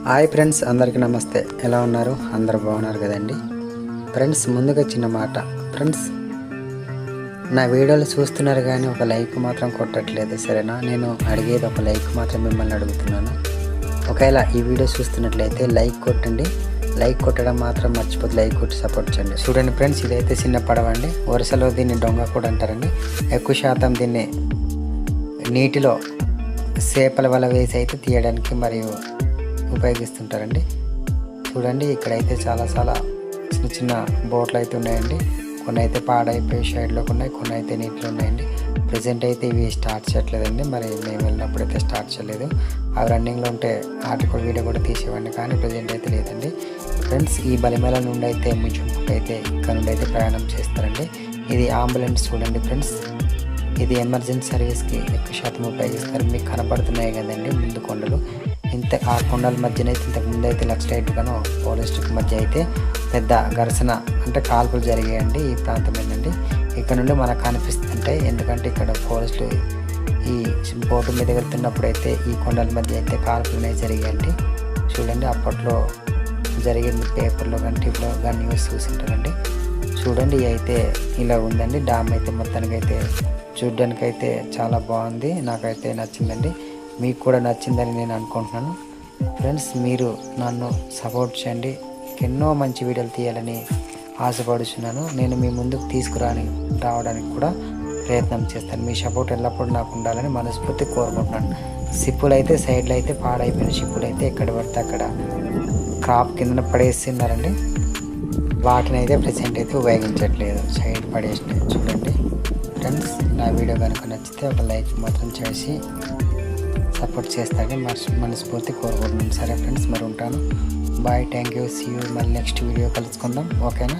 Hi friends, అందరికీ నమస్తే. ఎలా ఉన్నారు? అందరు బాగున్నారు కదండి ఫ్రెండ్స్. ముందుగా చిన్న మాట ఫ్రెండ్స్, నా వీడియోలు చూస్తున్నారు కానీ ఒక లైక్ మాత్రం కొట్టట్లేదు, సరేనా? నేను అడిగేది ఒక లైక్ మాత్రం మిమ్మల్ని అడుగుతున్నాను. ఒకవేళ ఈ వీడియో చూస్తున్నట్లయితే లైక్ కొట్టండి. లైక్ కొట్టడం మాత్రం మర్చిపోతే లైక్ కొట్టి సపోర్ట్ చేయండి. చూడండి ఫ్రెండ్స్, ఇదైతే చిన్న పడవ అండి. వరుసలో దీన్ని డొంగ కూడా అంటారండి. ఎక్కువ శాతం దీన్ని నీటిలో చేపల వల వేసి అయితే తీయడానికి మరియు ఉపయోగిస్తుంటారండి. చూడండి, ఇక్కడైతే చాలా చిన్న చిన్న బోట్లు అయితే ఉన్నాయండి. కొన్ని అయితే పాడైపోయి సైడ్లోకి ఉన్నాయి, కొన్ని అయితే నీటిలో ఉన్నాయండి. ప్రజెంట్ అయితే ఇవి స్టార్ట్ చేయట్లేదండి. మరి మేము వెళ్ళినప్పుడు అయితే స్టార్ట్ చేయలేదు. అవి రన్నింగ్లో ఉంటే వాటి కూడా వీడియో కూడా తీసేవాడిని, కానీ ప్రజెంట్ అయితే లేదండి. ఫ్రెండ్స్, ఈ బలిమేళ నుండి అయితే ముచ్చుంపుకు అయితే ఇక్కడ నుండి అయితే ప్రయాణం చేస్తారండి. ఇది అంబులెన్స్ చూడండి ఫ్రెండ్స్. ఇది ఎమర్జెన్సీ సర్వీస్కి ఎక్కువ శాతం ఉపయోగిస్తారు. మీకు కనపడుతున్నాయి కదండి ముందు కొండలు. ఆ కొండల మధ్యన అయితే ఇంతకు ముందు అయితే లక్షలైట్గాను ఫారెస్ట్కి మధ్య అయితే పెద్ద ఘర్షణ అంటే కాల్పులు జరిగాయండి. ఈ ప్రాంతం ఏంటండి, ఇక్కడ నుండి మనకు కనిపిస్తుంటాయి. ఎందుకంటే ఇక్కడ ఫారెస్ట్లు ఈ బోటు మీద వెళ్తున్నప్పుడు అయితే ఈ కొండల మధ్య అయితే కాల్పులు అనేవి జరిగాయండి. చూడండి, అప్పట్లో జరిగింది. పేపర్లో కానీ టీవీలో కానీ న్యూస్ చూసింటారండి. చూడండి, అయితే ఇలా ఉందండి డ్యామ్ అయితే. మొత్తానికి అయితే చూడ్డానికి అయితే చాలా బాగుంది. నాకైతే నచ్చిందండి. మీకు కూడా నచ్చిందని నేను అనుకుంటున్నాను. ఫ్రెండ్స్, మీరు నన్ను సపోర్ట్ చేయండి. ఎన్నో మంచి వీడియోలు తీయాలని ఆశపడుతున్నాను. నేను మీ ముందుకు రావడానికి కూడా ప్రయత్నం చేస్తాను. మీ సపోర్ట్ ఎల్లప్పుడూ నాకు ఉండాలని మనస్ఫూర్తి కోరుకుంటున్నాను. షిప్పులు అయితే సైడ్లో అయితే పాడైపోయిన షిప్పులు అయితే ఎక్కడ పడితే అక్కడ క్రాప్ కింద పడేస్తున్నారండి. వాటిని అయితే ప్రెసెంట్ అయితే ఉపయోగించట్లేదు, సైడ్ పడేసినాయి. చూడండి ఫ్రెండ్స్, నా వీడియో కనుక నచ్చితే ఒక లైక్ మాత్రం చేసి సపోర్ట్ చేస్తారని మనస్ఫూర్తి కోరుకుంటున్నాను. సరే ఫ్రెండ్స్, మరి ఉంటాను. Bye, thank you, see you. మళ్ళీ నెక్స్ట్ వీడియో కలుసుకుందాం, ఓకేనా?